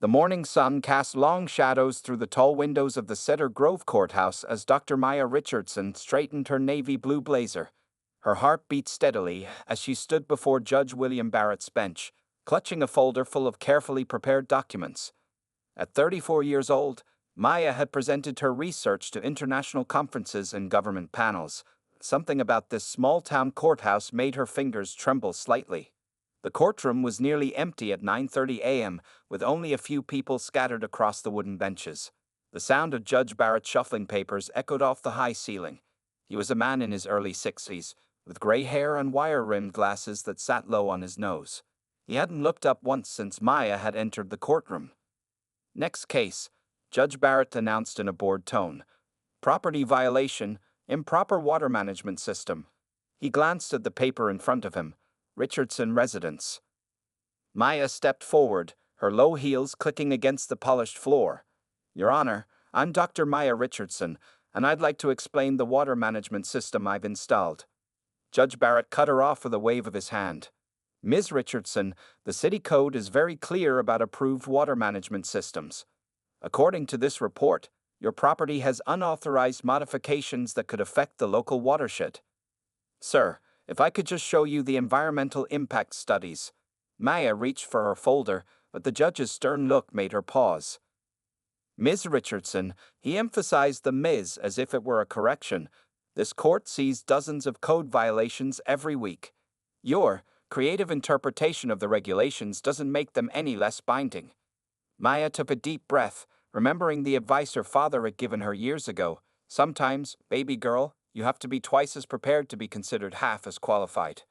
The morning sun cast long shadows through the tall windows of the Cedar Grove courthouse as Dr. Maya Richardson straightened her navy blue blazer. Her heart beat steadily as she stood before Judge William Barrett's bench, clutching a folder full of carefully prepared documents. At 34 years old, Maya had presented her research to international conferences and government panels. Something about this small-town courthouse made her fingers tremble slightly. The courtroom was nearly empty at 9:30 a.m., with only a few people scattered across the wooden benches. The sound of Judge Barrett shuffling papers echoed off the high ceiling. He was a man in his early 60s, with gray hair and wire-rimmed glasses that sat low on his nose. He hadn't looked up once since Maya had entered the courtroom. Next case, Judge Barrett announced in a bored tone. Property violation, improper water management system. He glanced at the paper in front of him. Richardson residence. Maya stepped forward, her low heels clicking against the polished floor. Your Honor, I'm Dr. Maya Richardson, and I'd like to explain the water management system I've installed. Judge Barrett cut her off with a wave of his hand. Ms. Richardson, the city code is very clear about approved water management systems. According to this report, your property has unauthorized modifications that could affect the local watershed. Sir, if I could just show you the environmental impact studies. Maya reached for her folder, but the judge's stern look made her pause. Ms. Richardson, he emphasized the Ms. as if it were a correction. This court sees dozens of code violations every week. Your creative interpretation of the regulations doesn't make them any less binding. Maya took a deep breath, remembering the advice her father had given her years ago. Sometimes, baby girl, you have to be twice as prepared to be considered half as qualified.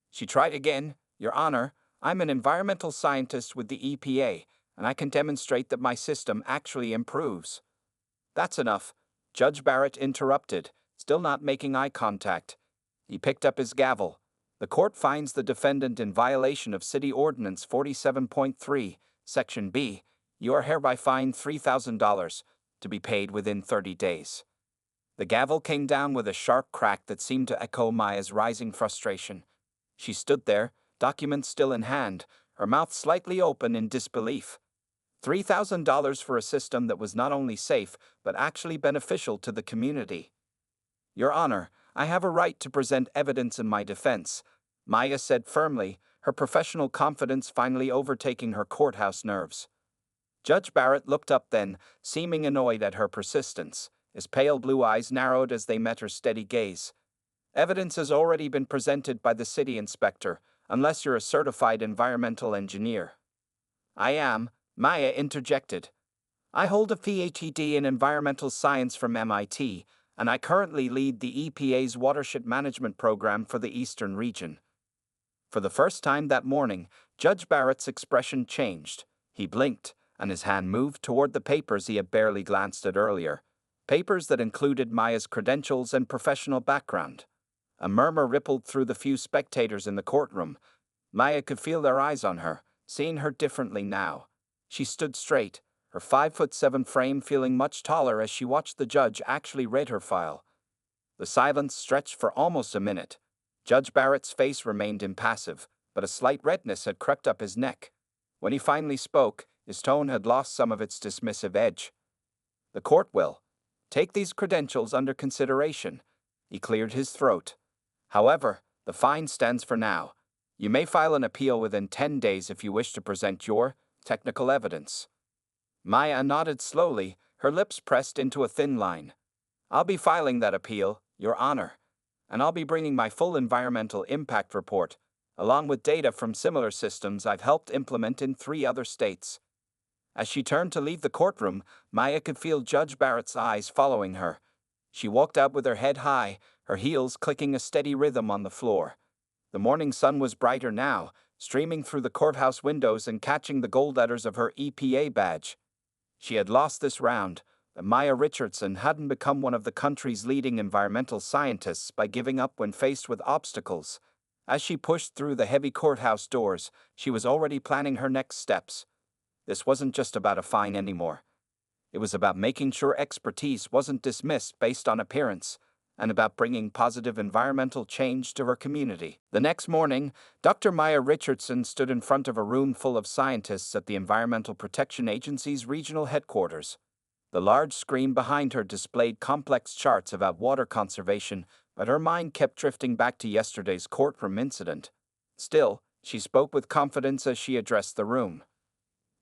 She tried again. Your Honor, I'm an environmental scientist with the EPA, and I can demonstrate that my system actually improves. That's enough, Judge Barrett interrupted, still not making eye contact. He picked up his gavel. The court finds the defendant in violation of City Ordinance 47.3, Section B. You are hereby fined $3,000, to be paid within 30 days. The gavel came down with a sharp crack that seemed to echo Maya's rising frustration. She stood there, documents still in hand, her mouth slightly open in disbelief. $3,000 for a system that was not only safe, but actually beneficial to the community. Your Honor, I have a right to present evidence in my defense, Maya said firmly, her professional confidence finally overtaking her courthouse nerves. Judge Barrett looked up then, seeming annoyed at her persistence. His pale blue eyes narrowed as they met her steady gaze. Evidence has already been presented by the city inspector, unless you're a certified environmental engineer. I am, Maya interjected. I hold a PhD in environmental science from MIT, and I currently lead the EPA's watershed management program for the Eastern region. For the first time that morning, Judge Barrett's expression changed. He blinked, and his hand moved toward the papers he had barely glanced at earlier. Papers that included Maya's credentials and professional background. A murmur rippled through the few spectators in the courtroom. Maya could feel their eyes on her, seeing her differently now. She stood straight, her 5'7" frame feeling much taller as she watched the judge actually read her file. The silence stretched for almost a minute. Judge Barrett's face remained impassive, but a slight redness had crept up his neck. When he finally spoke, his tone had lost some of its dismissive edge. The court will take these credentials under consideration. He cleared his throat. However, the fine stands for now. You may file an appeal within 10 days if you wish to present your technical evidence. Maya nodded slowly, her lips pressed into a thin line. I'll be filing that appeal, Your Honor, and I'll be bringing my full environmental impact report, along with data from similar systems I've helped implement in 3 other states. As she turned to leave the courtroom, Maya could feel Judge Barrett's eyes following her. She walked out with her head high, her heels clicking a steady rhythm on the floor. The morning sun was brighter now, streaming through the courthouse windows and catching the gold letters of her EPA badge. She had lost this round, but Maya Richardson hadn't become one of the country's leading environmental scientists by giving up when faced with obstacles. As she pushed through the heavy courthouse doors, she was already planning her next steps. This wasn't just about a fine anymore. It was about making sure expertise wasn't dismissed based on appearance, and about bringing positive environmental change to her community. The next morning, Dr. Maya Richardson stood in front of a room full of scientists at the Environmental Protection Agency's regional headquarters. The large screen behind her displayed complex charts about water conservation, but her mind kept drifting back to yesterday's courtroom incident. Still, she spoke with confidence as she addressed the room.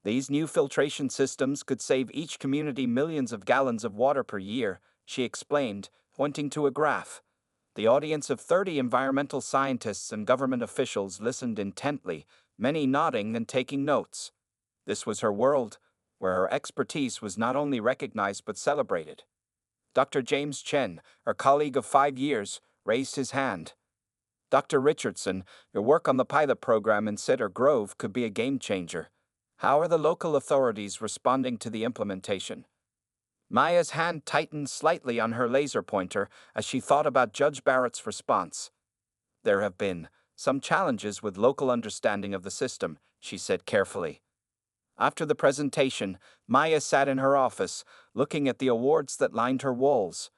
These new filtration systems could save each community millions of gallons of water per year, she explained, pointing to a graph. The audience of 30 environmental scientists and government officials listened intently, many nodding and taking notes. This was her world, where her expertise was not only recognized but celebrated. Dr. James Chen, her colleague of 5 years, raised his hand. Dr. Richardson, your work on the pilot program in Cedar Grove could be a game changer. How are the local authorities responding to the implementation? Maya's hand tightened slightly on her laser pointer as she thought about Judge Barrett's response. There have been some challenges with local understanding of the system, she said carefully. After the presentation, Maya sat in her office, looking at the awards that lined her walls.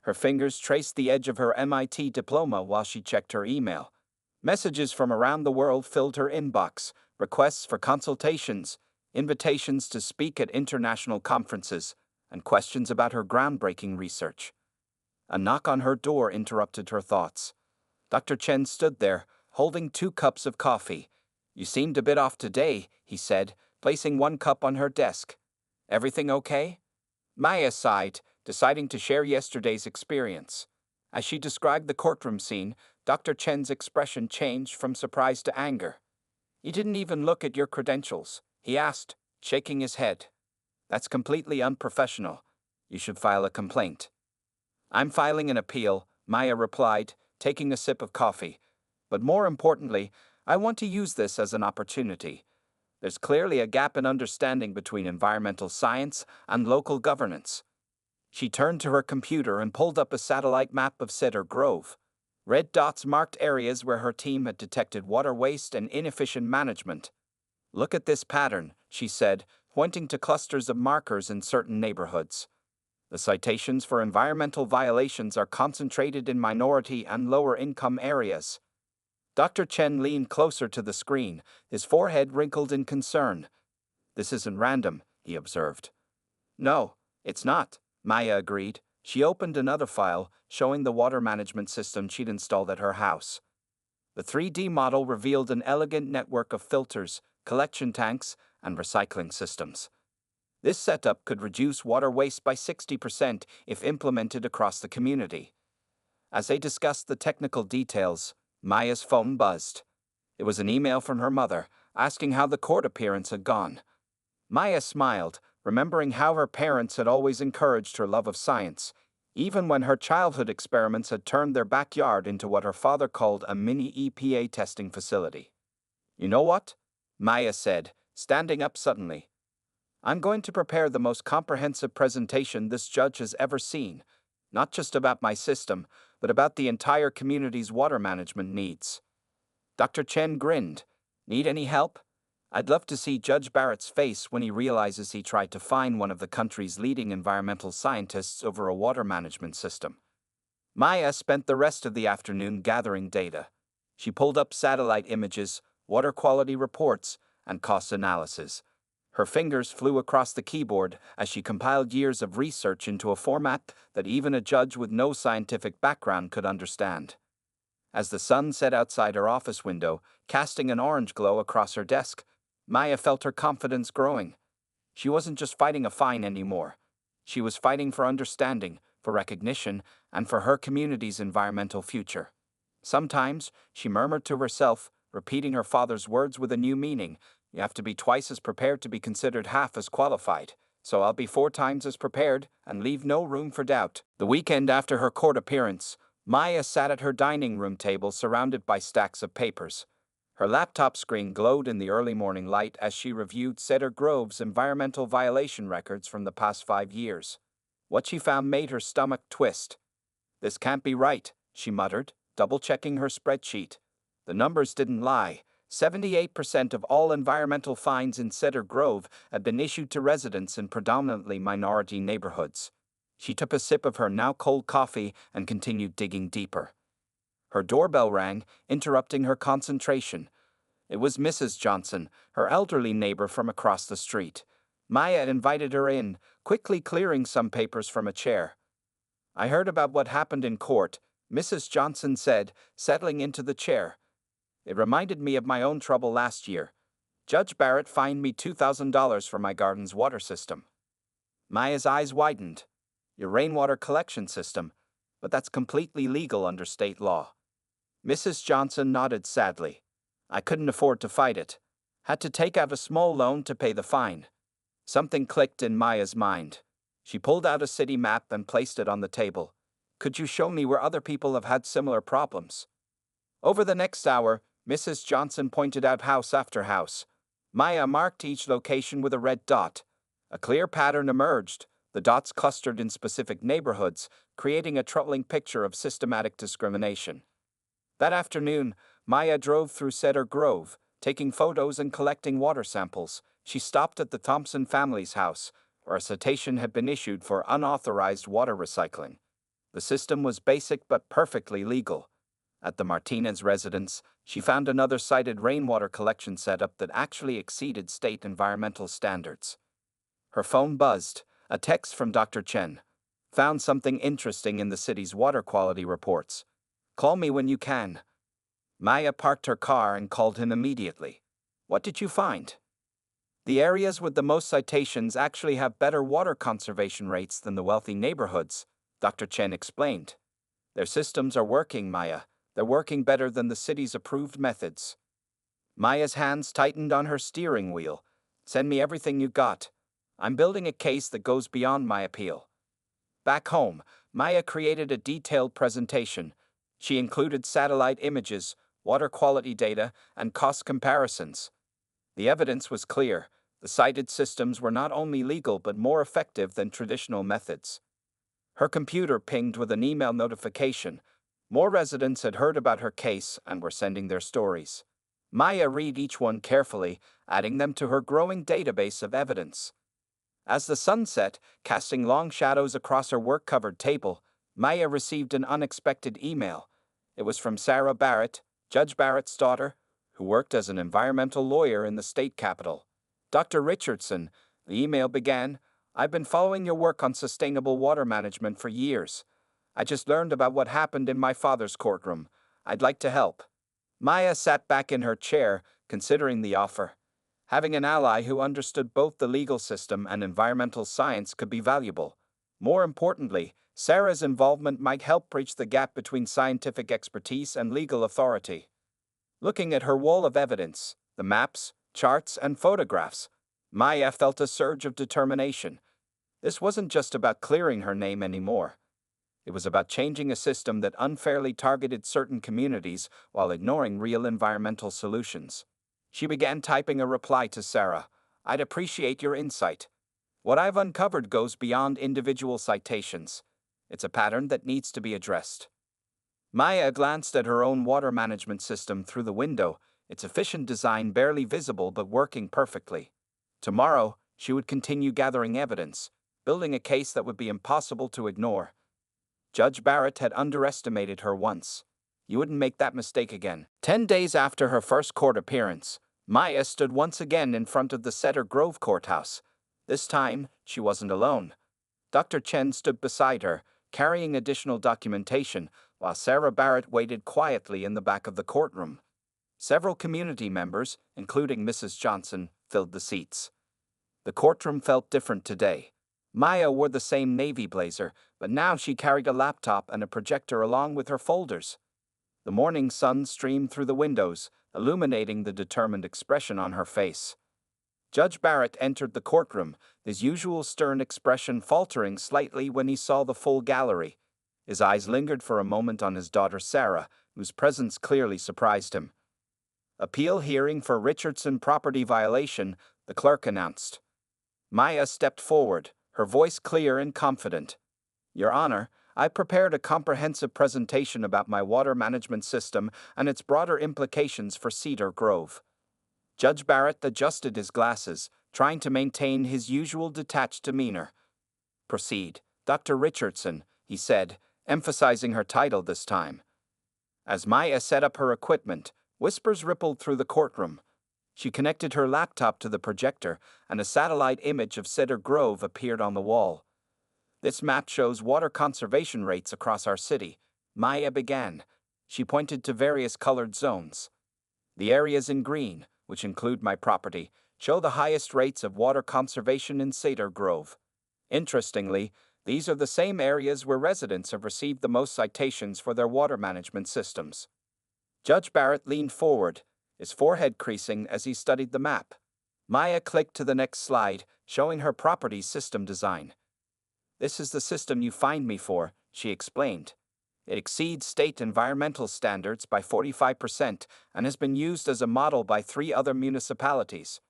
Her fingers traced the edge of her MIT diploma while she checked her email. Messages from around the world filled her inbox, requests for consultations, invitations to speak at international conferences, and questions about her groundbreaking research. A knock on her door interrupted her thoughts. Dr. Chen stood there, holding 2 cups of coffee. You seemed a bit off today, he said, placing 1 cup on her desk. Everything okay? Maya sighed, deciding to share yesterday's experience. As she described the courtroom scene, Dr. Chen's expression changed from surprise to anger. You didn't even look at your credentials, he asked, shaking his head. That's completely unprofessional. You should file a complaint. I'm filing an appeal, Maya replied, taking a sip of coffee. But more importantly, I want to use this as an opportunity. There's clearly a gap in understanding between environmental science and local governance. She turned to her computer and pulled up a satellite map of Cedar Grove. Red dots marked areas where her team had detected water waste and inefficient management. Look at this pattern, she said, pointing to clusters of markers in certain neighborhoods. The citations for environmental violations are concentrated in minority and lower-income areas. Dr. Chen leaned closer to the screen, his forehead wrinkled in concern. This isn't random, he observed. No, it's not, Maya agreed. She opened another file, showing the water management system she'd installed at her house. The 3D model revealed an elegant network of filters, collection tanks, and recycling systems. This setup could reduce water waste by 60% if implemented across the community. As they discussed the technical details, Maya's phone buzzed. It was an email from her mother, asking how the court appearance had gone. Maya smiled, remembering how her parents had always encouraged her love of science, even when her childhood experiments had turned their backyard into what her father called a mini EPA testing facility. You know what? Maya said, standing up suddenly. I'm going to prepare the most comprehensive presentation this judge has ever seen, not just about my system, but about the entire community's water management needs. Dr. Chen grinned. Need any help? I'd love to see Judge Barrett's face when he realizes he tried to fine one of the country's leading environmental scientists over a water management system. Maya spent the rest of the afternoon gathering data. She pulled up satellite images, water quality reports, and cost analysis. Her fingers flew across the keyboard as she compiled years of research into a format that even a judge with no scientific background could understand. As the sun set outside her office window, casting an orange glow across her desk, Maya felt her confidence growing. She wasn't just fighting a fine anymore. She was fighting for understanding, for recognition, and for her community's environmental future. Sometimes, she murmured to herself, repeating her father's words with a new meaning, you have to be twice as prepared to be considered half as qualified, so I'll be 4 times as prepared and leave no room for doubt. The weekend after her court appearance, Maya sat at her dining room table surrounded by stacks of papers. Her laptop screen glowed in the early morning light as she reviewed Cedar Grove's environmental violation records from the past 5 years. What she found made her stomach twist. This can't be right, she muttered, double-checking her spreadsheet. The numbers didn't lie. 78% of all environmental fines in Cedar Grove had been issued to residents in predominantly minority neighborhoods. She took a sip of her now cold coffee and continued digging deeper. Her doorbell rang, interrupting her concentration. It was Mrs. Johnson, her elderly neighbor from across the street. Maya had invited her in, quickly clearing some papers from a chair. "I heard about what happened in court," Mrs. Johnson said, settling into the chair. "It reminded me of my own trouble last year. Judge Barrett fined me $2,000 for my garden's water system." Maya's eyes widened. "Your rainwater collection system, but that's completely legal under state law." Mrs. Johnson nodded sadly. "I couldn't afford to fight it. Had to take out a small loan to pay the fine." Something clicked in Maya's mind. She pulled out a city map and placed it on the table. "Could you show me where other people have had similar problems?" Over the next hour, Mrs. Johnson pointed out house after house. Maya marked each location with a red dot. A clear pattern emerged, the dots clustered in specific neighborhoods, creating a troubling picture of systematic discrimination. That afternoon, Maya drove through Cedar Grove, taking photos and collecting water samples. She stopped at the Thompson family's house, where a citation had been issued for unauthorized water recycling. The system was basic but perfectly legal. At the Martinez residence, she found another cited rainwater collection setup that actually exceeded state environmental standards. Her phone buzzed, a text from Dr. Chen. "Found something interesting in the city's water quality reports. Call me when you can." Maya parked her car and called him immediately. "What did you find?" "The areas with the most citations actually have better water conservation rates than the wealthy neighborhoods," Dr. Chen explained. "Their systems are working, Maya. They're working better than the city's approved methods." Maya's hands tightened on her steering wheel. "Send me everything you got. I'm building a case that goes beyond my appeal." Back home, Maya created a detailed presentation. She included satellite images, water quality data, and cost comparisons. The evidence was clear. The cited systems were not only legal but more effective than traditional methods. Her computer pinged with an email notification. More residents had heard about her case and were sending their stories. Maya read each one carefully, adding them to her growing database of evidence. As the sun set, casting long shadows across her work-covered table, Maya received an unexpected email. It was from Sarah Barrett, Judge Barrett's daughter, who worked as an environmental lawyer in the state capitol. "Dr. Richardson," the email began, "I've been following your work on sustainable water management for years. I just learned about what happened in my father's courtroom. I'd like to help." Maya sat back in her chair, considering the offer. Having an ally who understood both the legal system and environmental science could be valuable. More importantly, Sarah's involvement might help bridge the gap between scientific expertise and legal authority. Looking at her wall of evidence, the maps, charts, and photographs, Maya felt a surge of determination. This wasn't just about clearing her name anymore. It was about changing a system that unfairly targeted certain communities while ignoring real environmental solutions. She began typing a reply to Sarah. "I'd appreciate your insight. What I've uncovered goes beyond individual citations. It's a pattern that needs to be addressed." Maya glanced at her own water management system through the window, its efficient design barely visible but working perfectly. Tomorrow, she would continue gathering evidence, building a case that would be impossible to ignore. Judge Barrett had underestimated her once. You wouldn't make that mistake again. 10 days after her first court appearance, Maya stood once again in front of the Cedar Grove courthouse. This time, she wasn't alone. Dr. Chen stood beside her, carrying additional documentation, while Sarah Barrett waited quietly in the back of the courtroom. Several community members, including Mrs. Johnson, filled the seats. The courtroom felt different today. Maya wore the same navy blazer, but now she carried a laptop and a projector along with her folders. The morning sun streamed through the windows, illuminating the determined expression on her face. Judge Barrett entered the courtroom, his usual stern expression faltering slightly when he saw the full gallery. His eyes lingered for a moment on his daughter Sarah, whose presence clearly surprised him. "Appeal hearing for Richardson property violation," the clerk announced. Maya stepped forward, her voice clear and confident. "Your Honor, I prepared a comprehensive presentation about my water management system and its broader implications for Cedar Grove." Judge Barrett adjusted his glasses, trying to maintain his usual detached demeanor. "Proceed," Dr. Richardson, he said, emphasizing her title this time. As Maya set up her equipment, whispers rippled through the courtroom. She connected her laptop to the projector, and a satellite image of Cedar Grove appeared on the wall. This map shows water conservation rates across our city, Maya began. She pointed to various colored zones. The areas in green, which include my property, show the highest rates of water conservation in Cedar Grove. Interestingly, these are the same areas where residents have received the most citations for their water management systems. Judge Barrett leaned forward, his forehead creasing as he studied the map. Maya clicked to the next slide, showing her property's system design. "This is the system you fined me for," she explained. "It exceeds state environmental standards by 45% and has been used as a model by 3 other municipalities."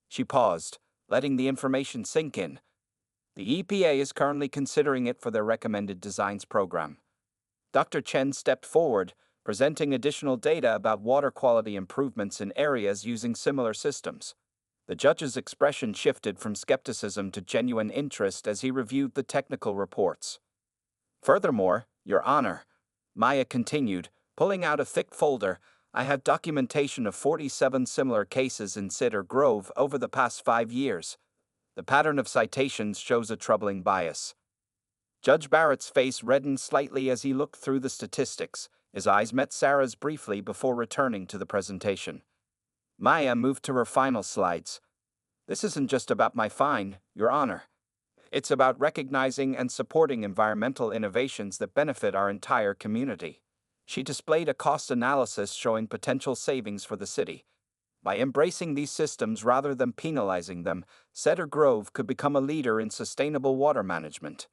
She paused, letting the information sink in. The EPA is currently considering it for their recommended designs program. Dr. Chen stepped forward, presenting additional data about water quality improvements in areas using similar systems. The judge's expression shifted from skepticism to genuine interest as he reviewed the technical reports. "Furthermore, Your Honor," Maya continued, pulling out a thick folder, "I have documentation of 47 similar cases in Cedar Grove over the past 5 years. The pattern of citations shows a troubling bias." Judge Barrett's face reddened slightly as he looked through the statistics. His eyes met Sarah's briefly before returning to the presentation. Maya moved to her final slides. "This isn't just about my fine, Your Honor. It's about recognizing and supporting environmental innovations that benefit our entire community." She displayed a cost analysis showing potential savings for the city. By embracing these systems rather than penalizing them, Cedar Grove could become a leader in sustainable water management.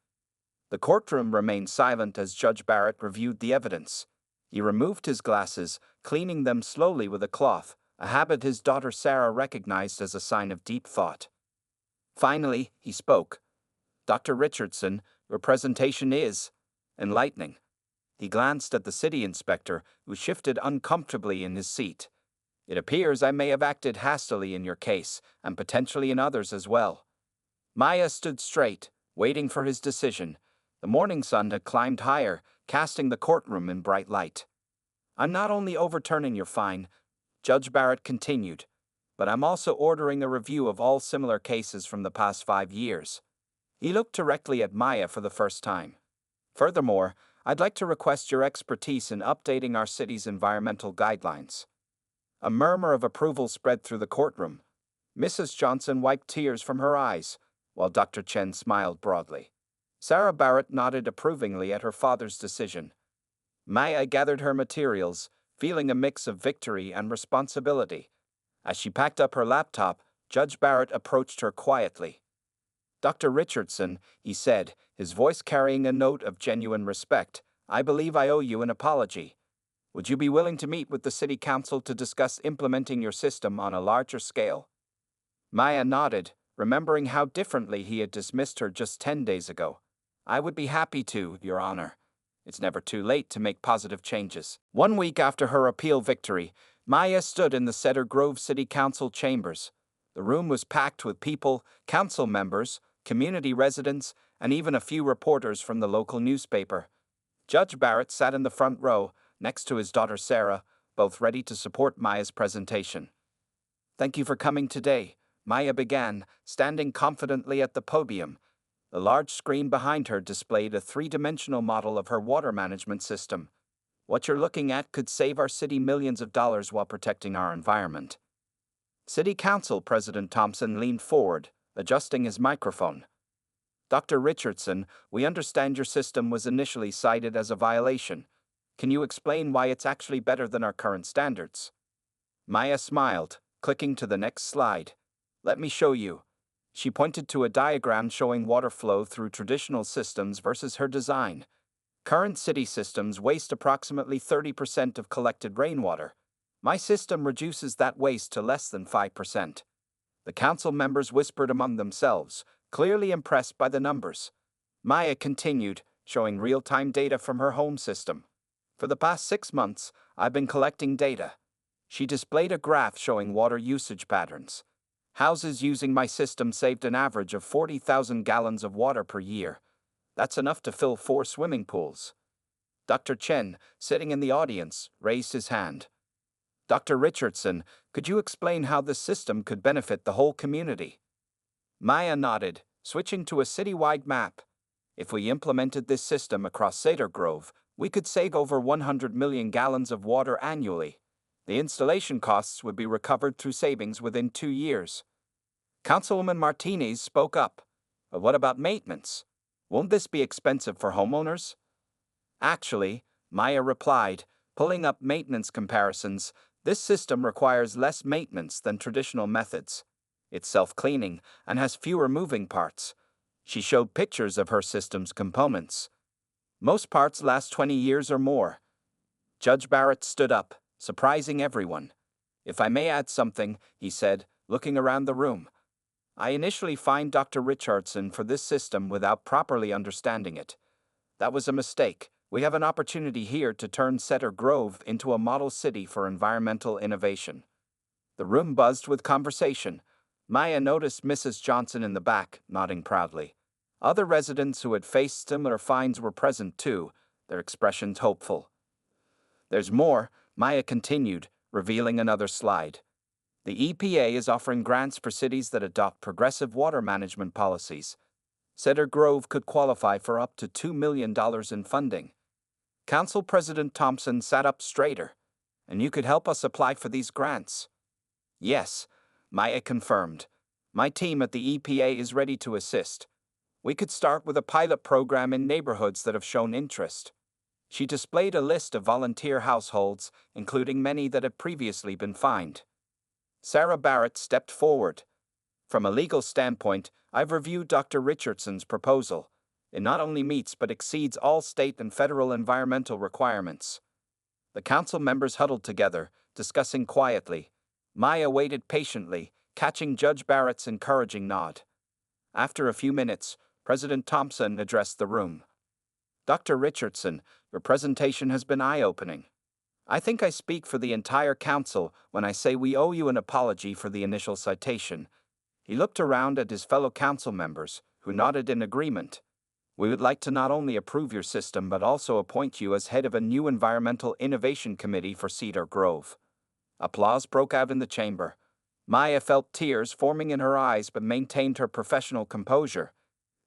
The courtroom remained silent as Judge Barrett reviewed the evidence. He removed his glasses, cleaning them slowly with a cloth, a habit his daughter Sarah recognized as a sign of deep thought. Finally, he spoke. "Dr. Richardson, your presentation is enlightening." He glanced at the city inspector, who shifted uncomfortably in his seat. "It appears I may have acted hastily in your case, and potentially in others as well." Maya stood straight, waiting for his decision. The morning sun had climbed higher, casting the courtroom in bright light. "I'm not only overturning your fine," Judge Barrett continued, "but I'm also ordering a review of all similar cases from the past 5 years. He looked directly at Maya for the first time. "Furthermore, I'd like to request your expertise in updating our city's environmental guidelines." A murmur of approval spread through the courtroom. Mrs. Johnson wiped tears from her eyes, while Dr. Chen smiled broadly. Sarah Barrett nodded approvingly at her father's decision. Maya gathered her materials, feeling a mix of victory and responsibility. As she packed up her laptop, Judge Barrett approached her quietly. "Dr. Richardson," he said, his voice carrying a note of genuine respect, "I believe I owe you an apology. Would you be willing to meet with the City Council to discuss implementing your system on a larger scale?" Maya nodded, remembering how differently he had dismissed her just 10 days ago. "I would be happy to, Your Honor. It's never too late to make positive changes." 1 week after her appeal victory, Maya stood in the Cedar Grove City Council chambers. The room was packed with people, council members, community residents, and even a few reporters from the local newspaper. Judge Barrett sat in the front row, next to his daughter Sarah, both ready to support Maya's presentation. "Thank you for coming today," Maya began, standing confidently at the podium. The large screen behind her displayed a 3-dimensional model of her water management system. "What you're looking at could save our city millions of dollars while protecting our environment." City Council President Thompson leaned forward, adjusting his microphone. "Dr. Richardson, we understand your system was initially cited as a violation. Can you explain why it's actually better than our current standards?" Maya smiled, clicking to the next slide. "Let me show you." She pointed to a diagram showing water flow through traditional systems versus her design. Current city systems waste approximately 30% of collected rainwater. My system reduces that waste to less than 5%. The council members whispered among themselves, clearly impressed by the numbers. Maya continued, showing real-time data from her home system. "For the past 6 months, I've been collecting data." She displayed a graph showing water usage patterns. Houses using my system saved an average of 40,000 gallons of water per year. That's enough to fill 4 swimming pools. Dr. Chen, sitting in the audience, raised his hand. Dr. Richardson, could you explain how this system could benefit the whole community? Maya nodded, switching to a citywide map. If we implemented this system across Cedar Grove, we could save over 100 million gallons of water annually. The installation costs would be recovered through savings within 2 years. Councilwoman Martinez spoke up. But what about maintenance? Won't this be expensive for homeowners? Actually, Maya replied, pulling up maintenance comparisons, this system requires less maintenance than traditional methods. It's self-cleaning and has fewer moving parts. She showed pictures of her system's components. Most parts last 20 years or more. Judge Barrett stood up, surprising everyone. If I may add something, he said, looking around the room. I initially fined Dr. Richardson for this system without properly understanding it. That was a mistake. We have an opportunity here to turn Cedar Grove into a model city for environmental innovation. The room buzzed with conversation. Maya noticed Mrs. Johnson in the back, nodding proudly. Other residents who had faced similar fines were present too, their expressions hopeful. There's more, Maya continued, revealing another slide. The EPA is offering grants for cities that adopt progressive water management policies. Cedar Grove could qualify for up to $2 million in funding. Council President Thompson sat up straighter. And you could help us apply for these grants. Yes, Maya confirmed. My team at the EPA is ready to assist. We could start with a pilot program in neighborhoods that have shown interest. She displayed a list of volunteer households, including many that had previously been fined. Sarah Barrett stepped forward. From a legal standpoint, I've reviewed Dr. Richardson's proposal. It not only meets but exceeds all state and federal environmental requirements. The council members huddled together, discussing quietly. Maya waited patiently, catching Judge Barrett's encouraging nod. After a few minutes, President Thompson addressed the room. Dr. Richardson, your presentation has been eye-opening. I think I speak for the entire council when I say we owe you an apology for the initial citation. He looked around at his fellow council members, who nodded in agreement. We would like to not only approve your system but also appoint you as head of a new Environmental Innovation Committee for Cedar Grove. Applause broke out in the chamber. Maya felt tears forming in her eyes but maintained her professional composure.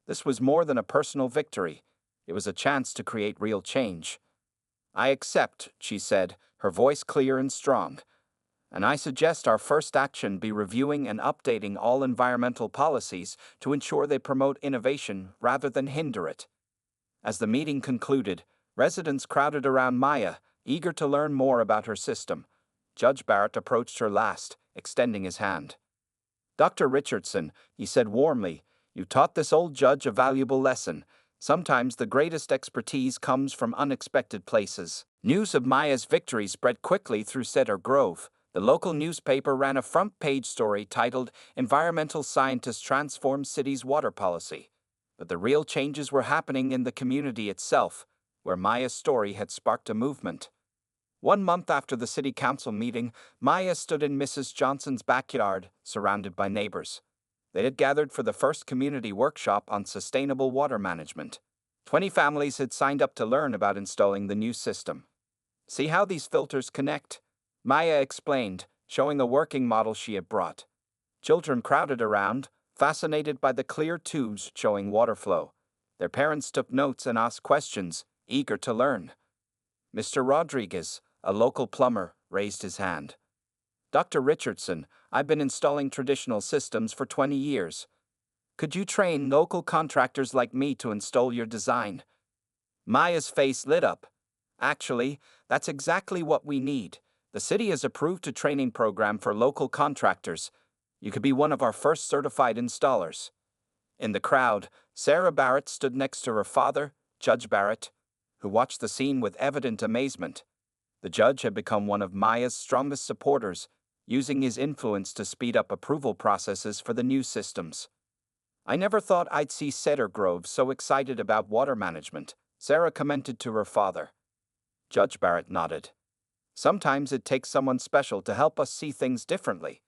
This was more than a personal victory. It was a chance to create real change. I accept, she said, her voice clear and strong. And I suggest our first action be reviewing and updating all environmental policies to ensure they promote innovation rather than hinder it. As the meeting concluded, residents crowded around Maya, eager to learn more about her system. Judge Barrett approached her last, extending his hand. Dr. Richardson, he said warmly, you taught this old judge a valuable lesson. Sometimes the greatest expertise comes from unexpected places. News of Maya's victory spread quickly through Cedar Grove. The local newspaper ran a front-page story titled, Environmental Scientists Transform City's Water Policy. But the real changes were happening in the community itself, where Maya's story had sparked a movement. 1 month after the city council meeting, Maya stood in Mrs. Johnson's backyard, surrounded by neighbors. They had gathered for the first community workshop on sustainable water management. 20 families had signed up to learn about installing the new system. See how these filters connect? Maya explained, showing a working model she had brought. Children crowded around, fascinated by the clear tubes showing water flow. Their parents took notes and asked questions, eager to learn. Mr. Rodriguez, a local plumber, raised his hand. Dr. Richardson, I've been installing traditional systems for 20 years. Could you train local contractors like me to install your design? Maya's face lit up. Actually, that's exactly what we need. The city has approved a training program for local contractors. You could be one of our first certified installers. In the crowd, Sarah Barrett stood next to her father, Judge Barrett, who watched the scene with evident amazement. The judge had become one of Maya's strongest supporters, using his influence to speed up approval processes for the new systems. I never thought I'd see Cedar Grove so excited about water management, Sarah commented to her father. Judge Barrett nodded. Sometimes it takes someone special to help us see things differently.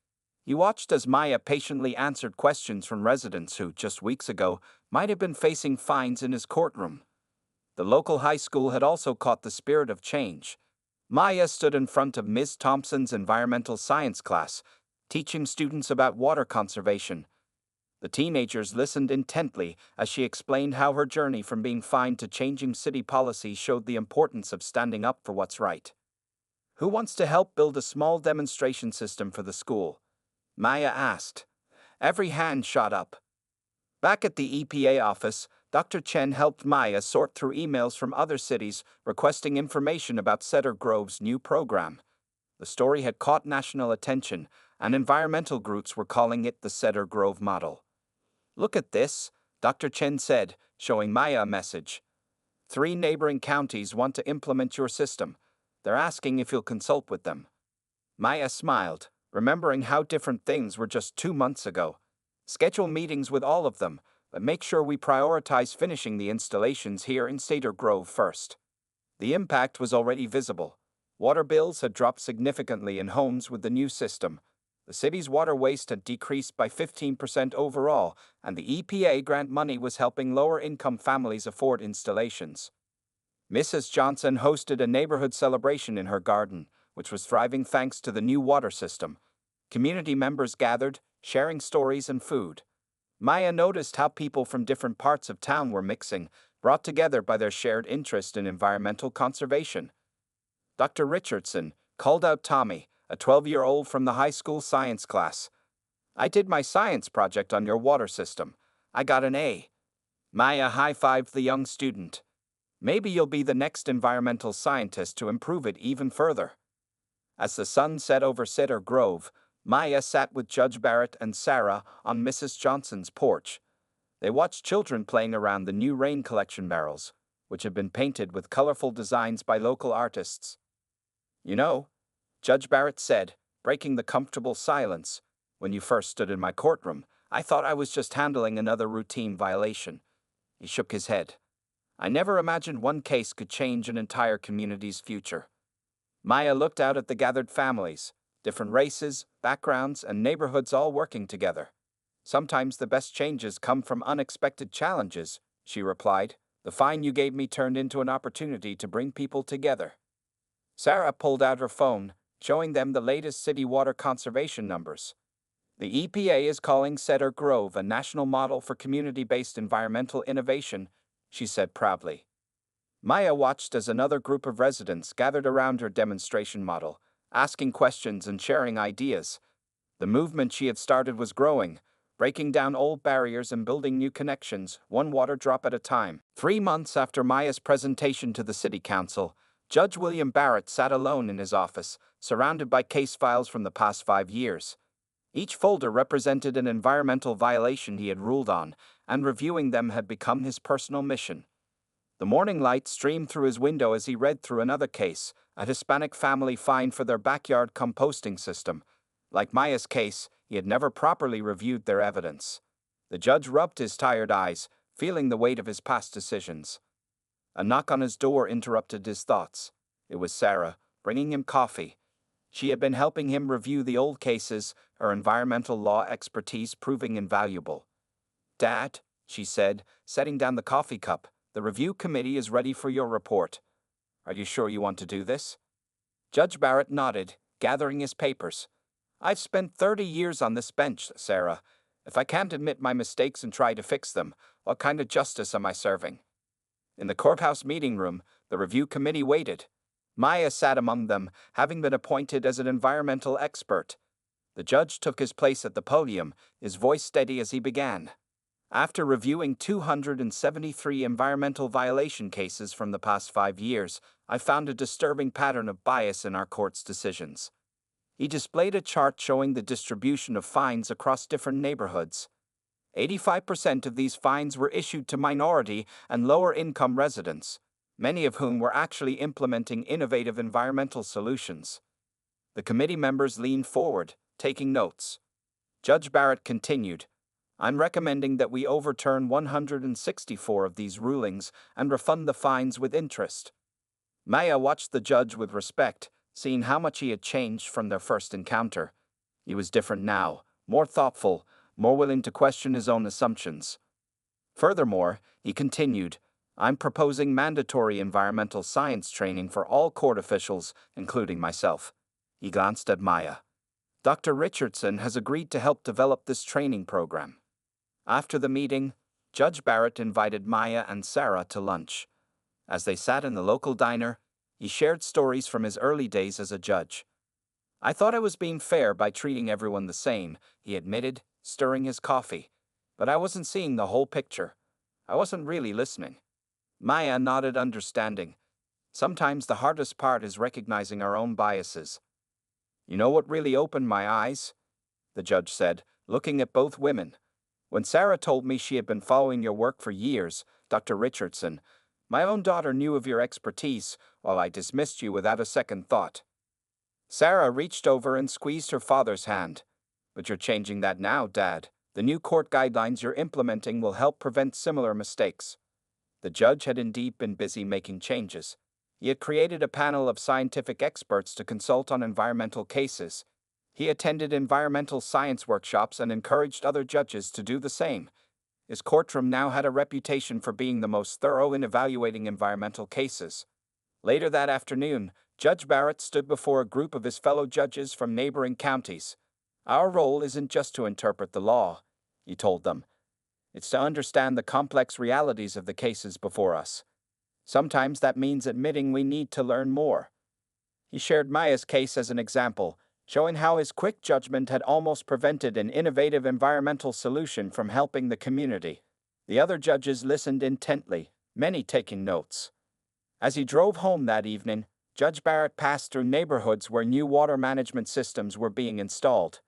He watched as Maya patiently answered questions from residents who, just weeks ago, might have been facing fines in his courtroom. The local high school had also caught the spirit of change. Maya stood in front of Ms. Thompson's environmental science class, teaching students about water conservation. The teenagers listened intently as she explained how her journey from being fined to changing city policy showed the importance of standing up for what's right. Who wants to help build a small demonstration system for the school? Maya asked. Every hand shot up. Back at the EPA office, Dr. Chen helped Maya sort through emails from other cities requesting information about Cedar Grove's new program. The story had caught national attention, and environmental groups were calling it the Cedar Grove model. Look at this, Dr. Chen said, showing Maya a message. 3 neighboring counties want to implement your system. They're asking if you'll consult with them. Maya smiled, remembering how different things were just 2 months ago. Schedule meetings with all of them, but make sure we prioritize finishing the installations here in Cedar Grove first. The impact was already visible. Water bills had dropped significantly in homes with the new system. The city's water waste had decreased by 15% overall, and the EPA grant money was helping lower-income families afford installations. Mrs. Johnson hosted a neighborhood celebration in her garden, which was thriving thanks to the new water system. Community members gathered, sharing stories and food. Maya noticed how people from different parts of town were mixing, brought together by their shared interest in environmental conservation. Dr. Richardson called out Tommy, a 12-year-old from the high school science class. I did my science project on your water system. I got an A. Maya high-fived the young student. Maybe you'll be the next environmental scientist to improve it even further. As the sun set over Cedar Grove, Maya sat with Judge Barrett and Sarah on Mrs. Johnson's porch. They watched children playing around the new rain collection barrels, which had been painted with colorful designs by local artists. You know, Judge Barrett said, breaking the comfortable silence, when you first stood in my courtroom, I thought I was just handling another routine violation. He shook his head. I never imagined one case could change an entire community's future. Maya looked out at the gathered families, different races, backgrounds, and neighborhoods all working together. Sometimes the best changes come from unexpected challenges, she replied. The fine you gave me turned into an opportunity to bring people together. Sarah pulled out her phone, showing them the latest city water conservation numbers. The EPA is calling Cedar Grove a national model for community-based environmental innovation, she said proudly. Maya watched as another group of residents gathered around her demonstration model, asking questions and sharing ideas. The movement she had started was growing, breaking down old barriers and building new connections, one water drop at a time. 3 months after Maya's presentation to the City Council, Judge William Barrett sat alone in his office, surrounded by case files from the past 5 years. Each folder represented an environmental violation he had ruled on, and reviewing them had become his personal mission. The morning light streamed through his window as he read through another case, a Hispanic family fined for their backyard composting system. Like Maya's case, he had never properly reviewed their evidence. The judge rubbed his tired eyes, feeling the weight of his past decisions. A knock on his door interrupted his thoughts. It was Sarah, bringing him coffee. She had been helping him review the old cases, her environmental law expertise proving invaluable. Dad, she said, setting down the coffee cup, the review committee is ready for your report. Are you sure you want to do this? Judge Barrett nodded, gathering his papers. I've spent 30 years on this bench, Sarah. If I can't admit my mistakes and try to fix them, what kind of justice am I serving? In the courthouse meeting room, the review committee waited. Maya sat among them, having been appointed as an environmental expert. The judge took his place at the podium, his voice steady as he began. After reviewing 273 environmental violation cases from the past 5 years, I found a disturbing pattern of bias in our court's decisions. He displayed a chart showing the distribution of fines across different neighborhoods. 85% of these fines were issued to minority and lower-income residents, many of whom were actually implementing innovative environmental solutions. The committee members leaned forward, taking notes. Judge Barrett continued, I'm recommending that we overturn 164 of these rulings and refund the fines with interest. Maya watched the judge with respect, seeing how much he had changed from their first encounter. He was different now, more thoughtful, more willing to question his own assumptions. Furthermore, he continued, I'm proposing mandatory environmental science training for all court officials, including myself. He glanced at Maya. Dr. Richardson has agreed to help develop this training program. After the meeting, Judge Barrett invited Maya and Sarah to lunch. As they sat in the local diner, he shared stories from his early days as a judge. I thought I was being fair by treating everyone the same, he admitted, stirring his coffee. But I wasn't seeing the whole picture. I wasn't really listening. Maya nodded, understanding. Sometimes the hardest part is recognizing our own biases. You know what really opened my eyes? The judge said, looking at both women. When Sarah told me she had been following your work for years, Dr. Richardson, my own daughter knew of your expertise, while I dismissed you without a second thought. Sarah reached over and squeezed her father's hand. But you're changing that now, Dad. The new court guidelines you're implementing will help prevent similar mistakes. The judge had indeed been busy making changes. He had created a panel of scientific experts to consult on environmental cases. He attended environmental science workshops and encouraged other judges to do the same. His courtroom now had a reputation for being the most thorough in evaluating environmental cases. Later that afternoon, Judge Barrett stood before a group of his fellow judges from neighboring counties. Our role isn't just to interpret the law, he told them. It's to understand the complex realities of the cases before us. Sometimes that means admitting we need to learn more. He shared Maya's case as an example, showing how his quick judgment had almost prevented an innovative environmental solution from helping the community. The other judges listened intently, many taking notes. As he drove home that evening, Judge Barrett passed through neighborhoods where new water management systems were being installed.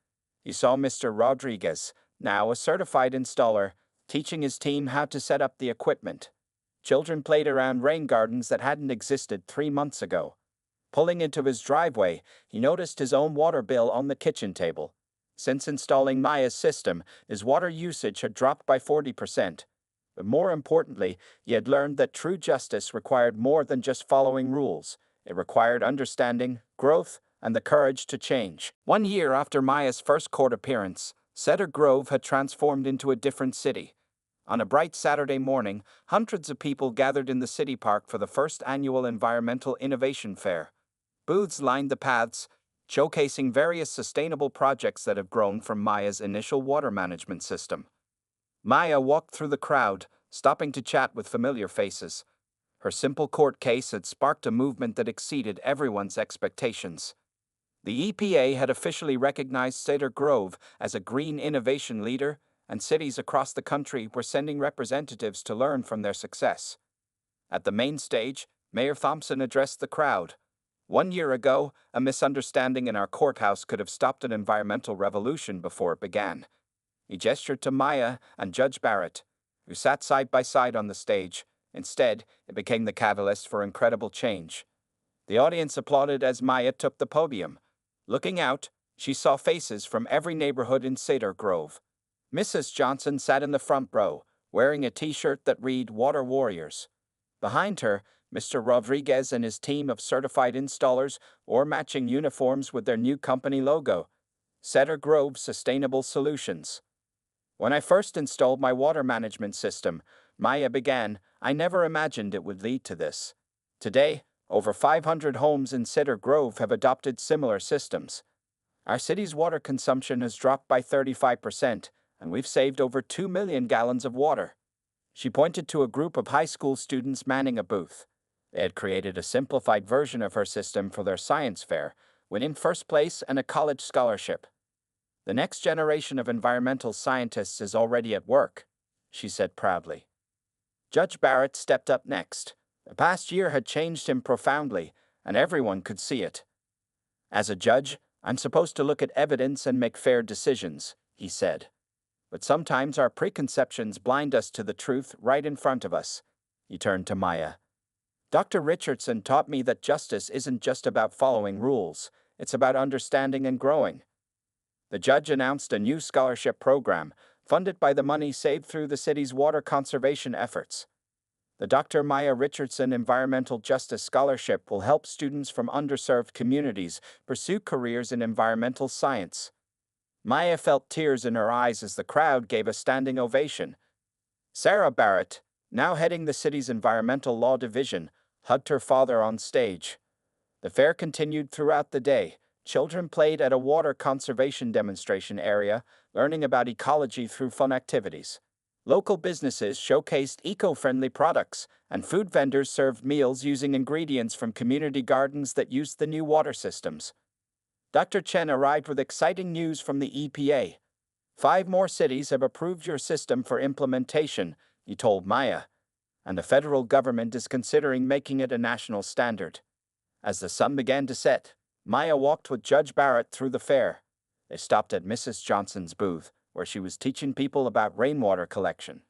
He saw Mr. Rodriguez, now a certified installer, teaching his team how to set up the equipment. Children played around rain gardens that hadn't existed 3 months ago. Pulling into his driveway, he noticed his own water bill on the kitchen table. Since installing Maya's system, his water usage had dropped by 40%. But more importantly, he had learned that true justice required more than just following rules. It required understanding, growth, and the courage to change. 1 year after Maya's first court appearance, Cedar Grove had transformed into a different city. On a bright Saturday morning, hundreds of people gathered in the city park for the first annual Environmental Innovation Fair. Booths lined the paths, showcasing various sustainable projects that have grown from Maya's initial water management system. Maya walked through the crowd, stopping to chat with familiar faces. Her simple court case had sparked a movement that exceeded everyone's expectations. The EPA had officially recognized Cedar Grove as a green innovation leader, and cities across the country were sending representatives to learn from their success. At the main stage, Mayor Thompson addressed the crowd. 1 year ago, a misunderstanding in our courthouse could have stopped an environmental revolution before it began. He gestured to Maya and Judge Barrett, who sat side by side on the stage. Instead, it became the catalyst for incredible change. The audience applauded as Maya took the podium. Looking out, she saw faces from every neighborhood in Cedar Grove. Mrs. Johnson sat in the front row, wearing a t-shirt that read Water Warriors. Behind her, Mr. Rodriguez and his team of certified installers wore matching uniforms with their new company logo, Cedar Grove Sustainable Solutions. When I first installed my water management system, Maya began, I never imagined it would lead to this. Today, over 500 homes in Cedar Grove have adopted similar systems. Our city's water consumption has dropped by 35%, and we've saved over 2 million gallons of water. She pointed to a group of high school students manning a booth. They had created a simplified version of her system for their science fair, winning first place and a college scholarship. The next generation of environmental scientists is already at work, she said proudly. Judge Barrett stepped up next. The past year had changed him profoundly, and everyone could see it. As a judge, I'm supposed to look at evidence and make fair decisions, he said. But sometimes our preconceptions blind us to the truth right in front of us. He turned to Maya. Dr. Richardson taught me that justice isn't just about following rules, it's about understanding and growing. The judge announced a new scholarship program, funded by the money saved through the city's water conservation efforts. The Dr. Maya Richardson Environmental Justice Scholarship will help students from underserved communities pursue careers in environmental science. Maya felt tears in her eyes as the crowd gave a standing ovation. Sarah Barrett, now heading the city's Environmental Law Division, hugged her father on stage. The fair continued throughout the day. Children played at a water conservation demonstration area, learning about ecology through fun activities. Local businesses showcased eco-friendly products, and food vendors served meals using ingredients from community gardens that used the new water systems. Dr. Chen arrived with exciting news from the EPA. 5 more cities have approved your system for implementation, he told Maya, and the federal government is considering making it a national standard. As the sun began to set, Maya walked with Judge Barrett through the fair. They stopped at Mrs. Johnson's booth, where she was teaching people about rainwater collection.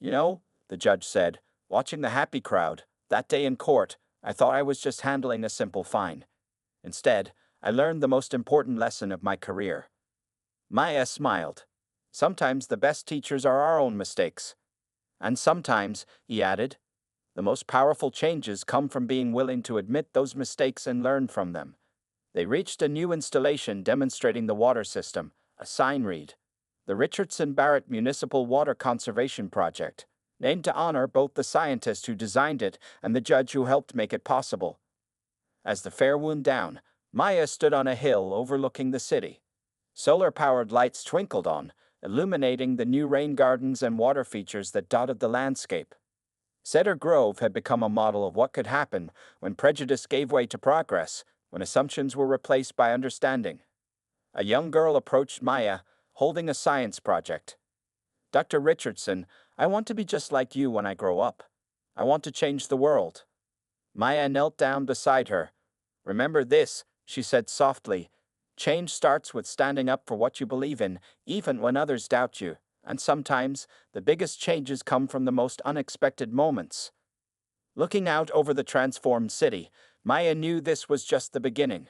You know, the judge said, watching the happy crowd, that day in court, I thought I was just handling a simple fine. Instead, I learned the most important lesson of my career. Maya smiled. Sometimes the best teachers are our own mistakes. And sometimes, he added, the most powerful changes come from being willing to admit those mistakes and learn from them. They reached a new installation demonstrating the water system, a sign read, the Richardson Barrett Municipal Water Conservation Project, named to honor both the scientist who designed it and the judge who helped make it possible. As the fair wound down, Maya stood on a hill overlooking the city. Solar-powered lights twinkled on, illuminating the new rain gardens and water features that dotted the landscape. Cedar Grove had become a model of what could happen when prejudice gave way to progress, when assumptions were replaced by understanding. A young girl approached Maya, holding a science project. Dr. Richardson, I want to be just like you when I grow up. I want to change the world. Maya knelt down beside her. Remember this, she said softly. Change starts with standing up for what you believe in, even when others doubt you. And sometimes, the biggest changes come from the most unexpected moments. Looking out over the transformed city, Maya knew this was just the beginning.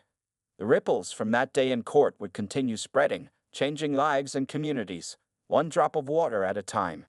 The ripples from that day in court would continue spreading, changing lives and communities, one drop of water at a time.